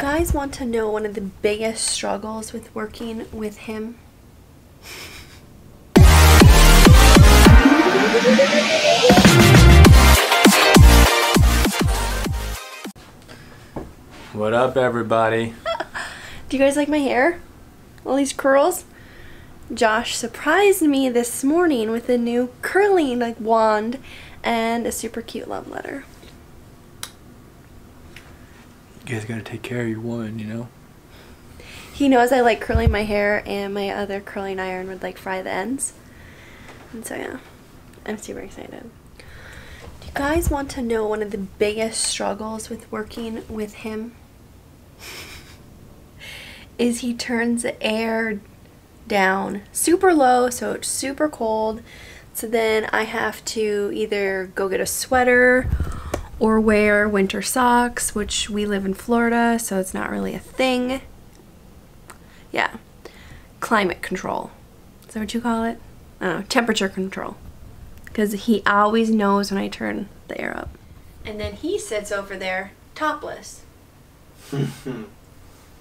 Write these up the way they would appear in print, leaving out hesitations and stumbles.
Guys want to know one of the biggest struggles with working with him? What up, everybody? Do you guys like my hair? All these curls? Josh surprised me this morning with a new curling wand and a super cute love letter. You guys gotta take care of your woman, you know? He knows I like curling my hair, and my other curling iron would fry the ends. And so yeah, I'm super excited. Do you guys want to know one of the biggest struggles with working with him? Is he turns the air down super low, so it's super cold. So then I have to either go get a sweater or wear winter socks, which we live in Florida, so it's not really a thing. Yeah, climate control. Is that what you call it? I don't know, temperature control. Because he always knows when I turn the air up. And then he sits over there topless.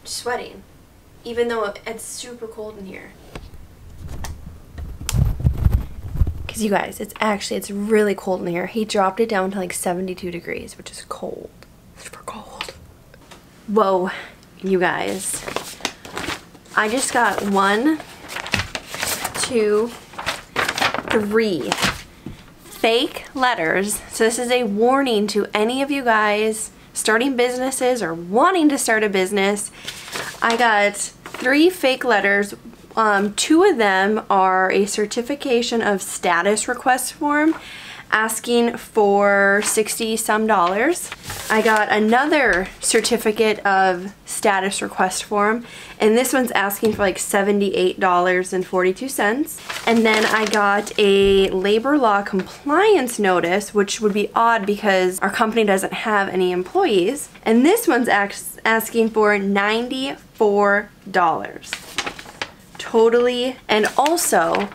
Sweating. Even though it's super cold in here. Because you guys, it's really cold in here. He dropped it down to like 72 degrees, which is cold. Super cold. Whoa, you guys. I just got 1, 2, 3 fake letters. So this is a warning to any of you guys starting businesses or wanting to start a business. I got 3 fake letters. 2 of them are a certification of status request form asking for $60-some. I got another certificate of status request form, and this one's asking for like $78.42. And then I got a labor law compliance notice, which would be odd because our company doesn't have any employees. And this one's asking for $94. Totally. And also,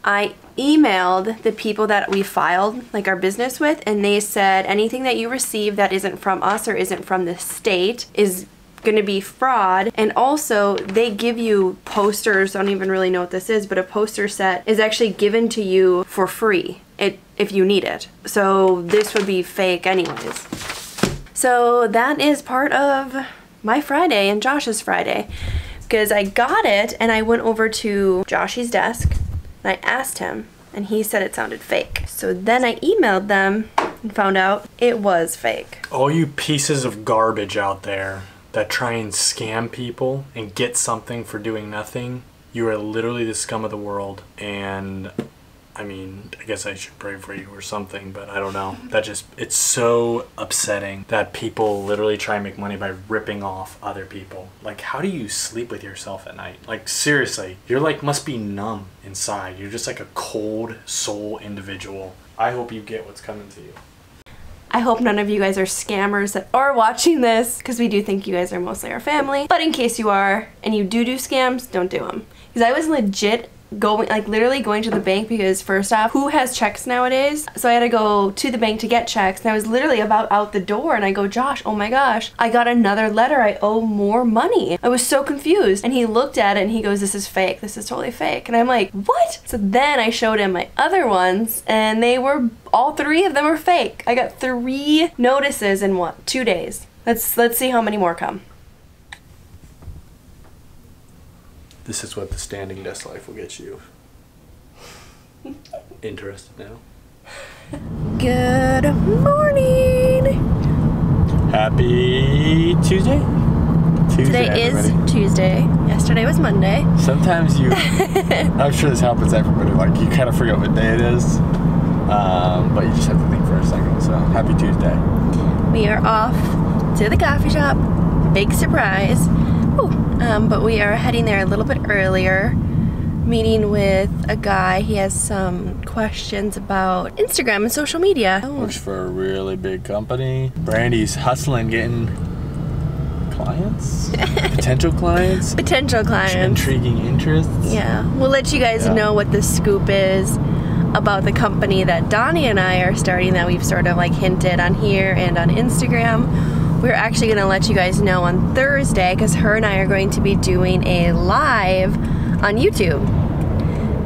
I emailed the people that we filed our business with, and they said anything that you receive that isn't from us or isn't from the state is going to be fraud. And also, they give you posters. I don't even really know what this is, but a poster set is actually given to you for free if you need it. So this would be fake anyways. So that is part of my Friday and Josh's Friday. Because I got it and I went over to Joshy's desk and I asked him and he said it sounded fake. So then I emailed them and found out it was fake. All you pieces of garbage out there that try and scam people and get something for doing nothing, you are literally the scum of the world. And I mean, I guess I should pray for you or something, but I don't know. It's so upsetting that people literally try and make money by ripping off other people. Like, how do you sleep with yourself at night? Like, seriously, you're must be numb inside. You're just like a cold soul individual. I hope you get what's coming to you. I hope none of you guys are scammers that are watching this, because we do think you guys are mostly our family. But in case you are, and you do scams, don't do them. Because I was legit literally going to the bank because first off, who has checks nowadays? So I had to go to the bank to get checks, and I was literally about out the door and I go, Josh, oh my gosh, I got another letter. I owe more money. I was so confused. And he looked at it and he goes, this is fake. This is totally fake. And I'm like, what? So then I showed him my other ones and all 3 of them were fake. I got 3 notices in 2 days. Let's see how many more come. This is what the standing desk life will get you. Interested now? Good morning! Happy Tuesday? Today everybody. is Tuesday. Yesterday was Monday. Sometimes I'm sure this happens to everybody, you kind of forget what day it is, but you just have to think for a second. So, happy Tuesday. We are off to the coffee shop. Big surprise. Ooh. But we are heading there a little bit earlier, meeting with a guy. He has some questions about Instagram and social media. Works for a really big company. Brandy's hustling, getting clients? Potential clients? Potential clients. Intriguing interests? Yeah. We'll let you guys know what the scoop is about the company that Donnie and I are starting that we've sort of hinted on here and on Instagram. we're actually going to let you guys know on Thursday because her and I are going to be doing a live on YouTube.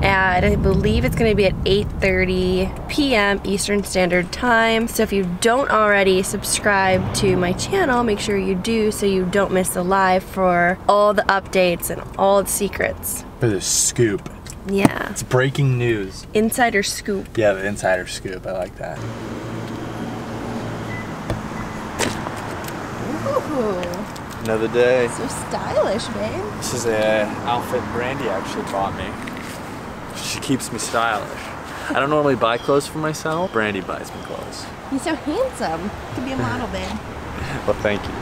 And I believe it's going to be at 8:30 p.m. Eastern Standard Time. So if you don't already subscribe to my channel, make sure you do so you don't miss the live for all the updates and all the secrets. For the scoop. Yeah. It's breaking news. Insider scoop. Yeah, the insider scoop. I like that. Ooh. Another day. So stylish, babe. This is a outfit Brandy actually bought me. She keeps me stylish. I don't normally buy clothes for myself. Brandy buys me clothes. He's so handsome. You could be a model, babe. Well, thank you.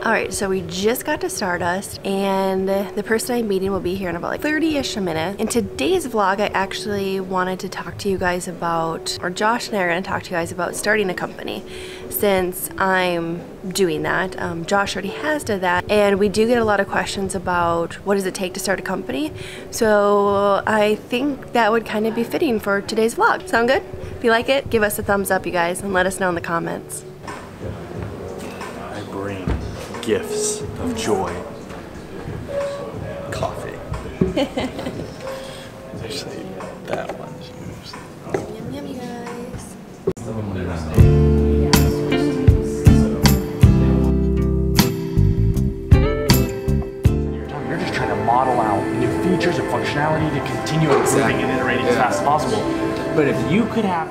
Alright, so we just got to Stardust, and the person I'm meeting will be here in about like 30-ish a minute. In today's vlog, I actually wanted to talk to you guys about, or Josh and I are going to talk to you guys about starting a company. Since I'm doing that, Josh already has done that, and we do get a lot of questions about what does it take to start a company. So I think that would kind of be fitting for today's vlog. Sound good? If you like it, give us a thumbs up, you guys, and let us know in the comments. I bring gifts of joy. Coffee. Actually, that one. Yum, yum, you guys. You're just trying to model out new features and functionality to continue improving and iterating as fast as possible. But if you could have...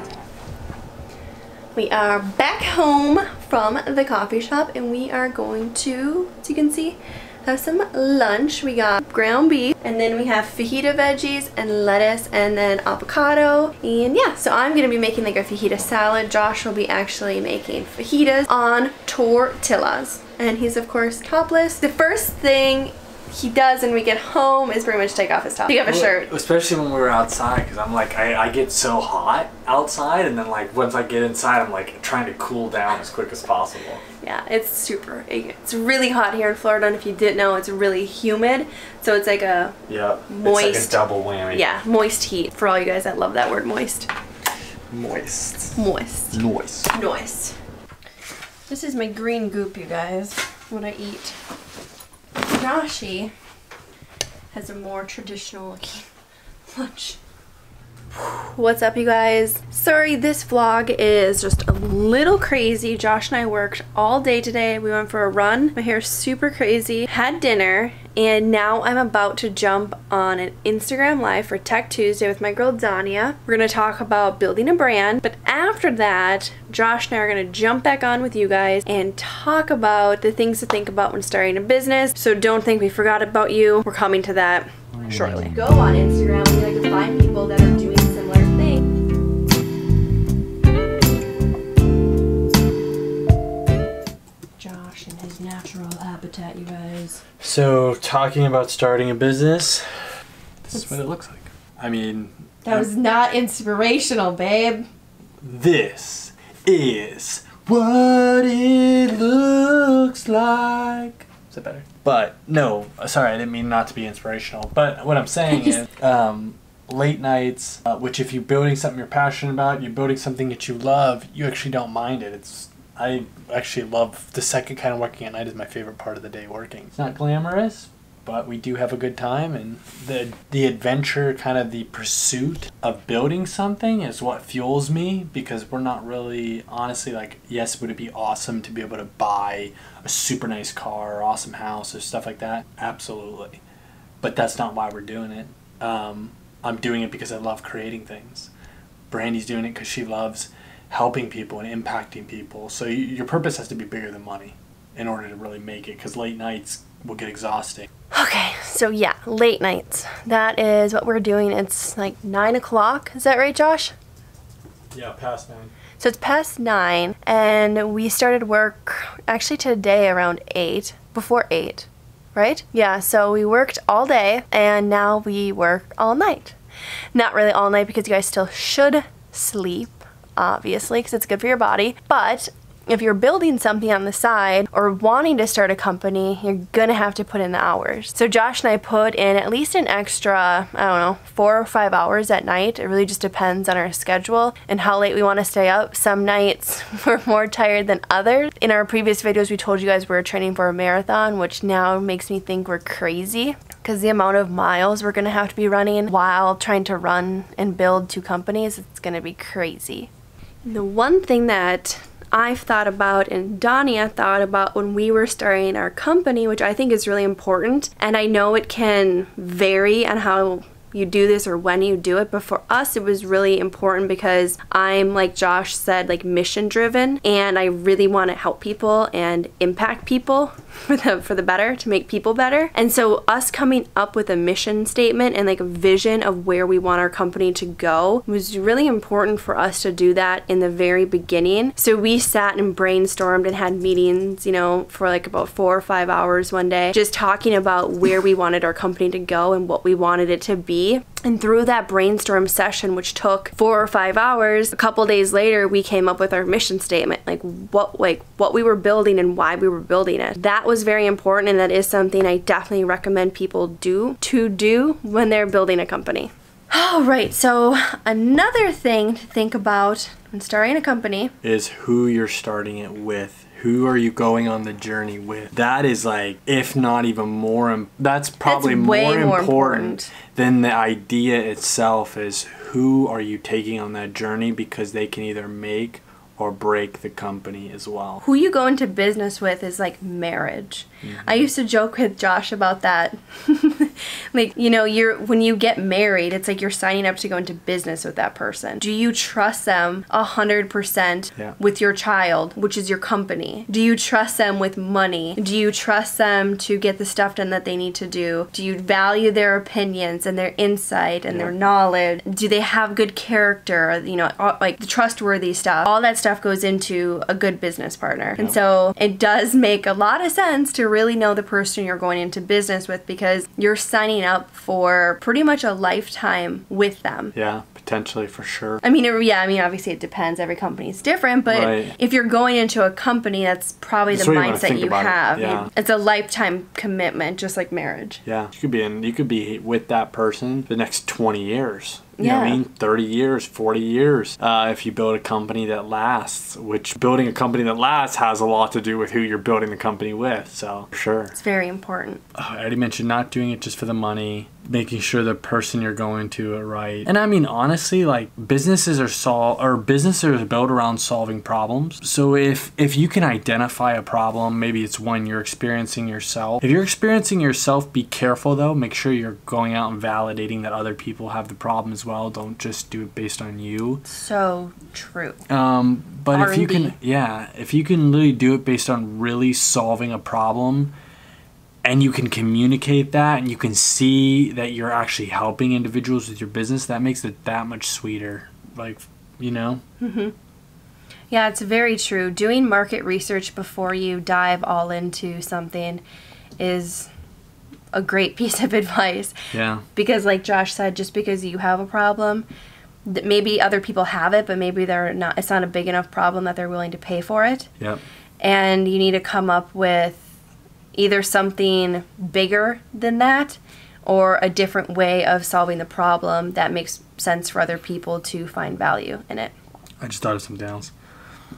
We are back home from the coffee shop and we are going to, as you can see, have some lunch. We got ground beef and then we have fajita veggies and lettuce and then avocado. And yeah, so I'm going to be making like a fajita salad. Josh will be actually making fajitas on tortillas. And he's of course topless. The first thing he does when we get home is pretty much take off his top. Take off his shirt. Especially when we were outside, because I'm like, I get so hot outside, and then like once I get inside, I'm like trying to cool down as quick as possible. Yeah, it's really hot here in Florida, and if you didn't know, it's really humid. So it's like a moist, it's like a double whammy. Yeah, moist heat. For all you guys that love that word, moist. Moist. Moist. Noise. Moist. This is my green goop, you guys, what I eat. Joshy has a more traditional looking lunch. What's up, you guys? Sorry, this vlog is just a little crazy. Josh and I worked all day today. We went for a run. My hair's super crazy. Had dinner, and now I'm about to jump on an Instagram live for Tech Tuesday with my girl Dania. We're gonna talk about building a brand, but after that, Josh and I are gonna jump back on with you guys and talk about the things to think about when starting a business. So don't think we forgot about you. We're coming to that shortly. Go on Instagram, we like to find people that are doing similar things. Josh in his natural habitat, you guys. So, talking about starting a business, this is what it looks like. I mean... That was not inspirational, babe. This is what it looks like. Is that better? But, no, sorry, I didn't mean not to be inspirational. But what I'm saying is, late nights, which if you're building something you're passionate about, you're building something that you love, you actually don't mind it. I actually love the second kind of working at night is my favorite part of the day working. It's not glamorous, but we do have a good time, and the adventure, kind of the pursuit of building something is what fuels me, because we're not really, honestly, like, yes, would it be awesome to be able to buy a super nice car or awesome house or stuff like that? Absolutely. But that's not why we're doing it. I'm doing it because I love creating things. Brandy's doing it because she loves helping people and impacting people. So your purpose has to be bigger than money in order to really make it, because late nights will get exhausting. Okay, so yeah, late nights. That is what we're doing. It's like 9 o'clock. Is that right, Josh? Yeah, past 9. So it's past 9, and we started work actually today around 8, before 8, right? Yeah, so we worked all day, and now we work all night. Not really all night, because you guys still should sleep, obviously, because it's good for your body, but if you're building something on the side or wanting to start a company, you're gonna have to put in the hours. So Josh and I put in at least an extra, I don't know, 4 or 5 hours at night. It really just depends on our schedule and how late we want to stay up. Some nights we're more tired than others. In our previous videos, we told you guys we were training for a marathon, which now makes me think we're crazy because the amount of miles we're gonna have to be running while trying to run and build 2 companies, it's gonna be crazy. The one thing that I've thought about and Dania thought about when we were starting our company, which I think is really important, and I know it can vary on how you do this or when you do it, but for us it was really important because I'm, like Josh said, like mission driven, and I really want to help people and impact people for the better, to make people better. And so us coming up with a mission statement and like a vision of where we want our company to go was really important for us to do that in the very beginning. So we sat and brainstormed and had meetings, you know, for like about 4 or 5 hours one day, just talking about where we wanted our company to go and what we wanted it to be. And through that brainstorm session, which took 4 or 5 hours, a couple days later, we came up with our mission statement, like what we were building and why we were building it. That was very important, and that is something I definitely recommend people do when they're building a company. All right, so another thing to think about when starting a company is who you're starting it with. Who are you going on the journey with? That is like, if not even more, that's probably more important than the idea itself, is who are you taking on that journey, because they can either make or break the company as well. Who you go into business with is like marriage. I used to joke with Josh about that. Like, you know, when you get married, it's like you're signing up to go into business with that person. Do you trust them 100% with your child, which is your company? Do you trust them with money? Do you trust them to get the stuff done that they need to do? Do you value their opinions and their insight and their knowledge? Do they have good character? You know, like the trustworthy stuff. All that stuff goes into a good business partner. And so it does make a lot of sense to really know the person you're going into business with, because you're signing up for pretty much a lifetime with them. Yeah, potentially, for sure. I mean, obviously it depends. Every company is different, but if you're going into a company, that's probably the mindset you have. It's a lifetime commitment, just like marriage. Yeah, you could be with that person the next 20 years. You know what I mean? 30 years, 40 years. If you build a company that lasts, which building a company that lasts has a lot to do with who you're building the company with. So, for sure. It's very important. I already mentioned not doing it just for the money, making sure the person you're going to are right. And I mean, honestly, like businesses are built around solving problems. So if you can identify a problem, maybe it's one you're experiencing yourself. If you're experiencing yourself, be careful though. Make sure you're going out and validating that other people have the problem as well. Don't just do it based on you. So true. But if you can really do it based on really solving a problem, and you can communicate that, and you can see that you're actually helping individuals with your business, that makes it that much sweeter. Like, you know? Yeah, it's very true. Doing market research before you dive all into something is a great piece of advice. Yeah. Because like Josh said, just because you have a problem, maybe other people have it, but maybe it's not a big enough problem that they're willing to pay for it. Yep. And you need to come up with either something bigger than that or a different way of solving the problem that makes sense for other people to find value in it. I just thought of something else.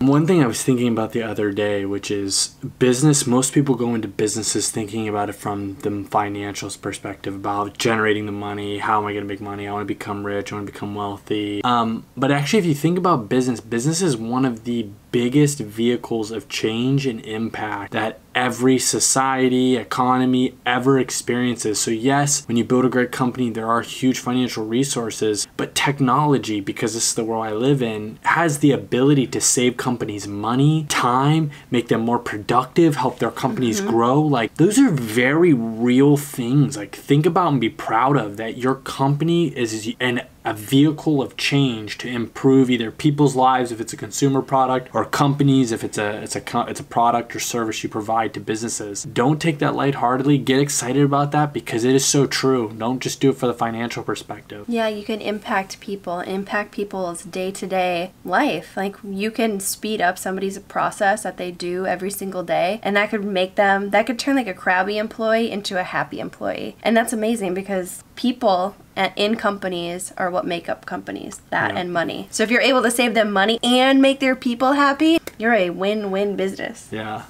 One thing I was thinking about the other day, which is business. Most people go into businesses thinking about it from the financials perspective, about generating the money. How am I going to make money? I want to become rich. I want to become wealthy. But actually, if you think about business is one of the biggest vehicles of change and impact that every society, economy ever experiences. So yes, when you build a great company, there are huge financial resources, but technology, because this is the world I live in, has the ability to save companies money, time, make them more productive, help their companies grow. Like, those are very real things. Like, think about and be proud of that your company is an a vehicle of change to improve either people's lives if it's a consumer product, or companies if it's a product or service you provide to businesses. Don't take that lightheartedly. Get excited about that because it is so true. Don't just do it for the financial perspective. Yeah, you can impact people's day-to-day life. Like, you can speed up somebody's process that they do every single day, and that could turn like a crabby employee into a happy employee. And that's amazing because people in companies are what make up companies, and money. So if you're able to save them money and make their people happy, you're a win-win business. Yeah.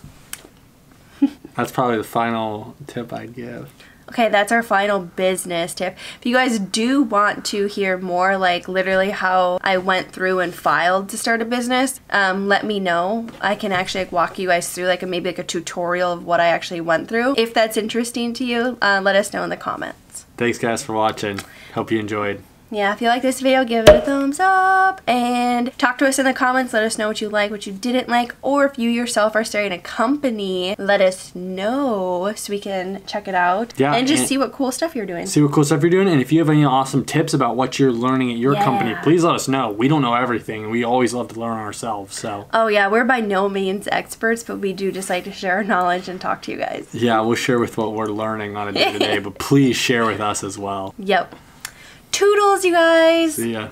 That's probably the final tip I'd give. Okay, that's our final business tip. If you guys do want to hear more, like literally how I went through and filed to start a business, let me know. I can actually walk you guys through maybe a tutorial of what I actually went through. If that's interesting to you, let us know in the comments. Thanks guys for watching. Hope you enjoyed. Yeah, if you like this video, give it a thumbs up and talk to us in the comments. Let us know what you like, what you didn't like, or if you yourself are starting a company, let us know so we can check it out. Yeah, and just see what cool stuff you're doing. See what cool stuff you're doing, and if you have any awesome tips about what you're learning at your company, please let us know. We don't know everything. We always love to learn ourselves. So. Oh yeah, we're by no means experts, but we do just like to share our knowledge and talk to you guys. Yeah, we'll share with what we're learning on a day-to-day, but please share with us as well. Yep. Toodles, you guys. See ya.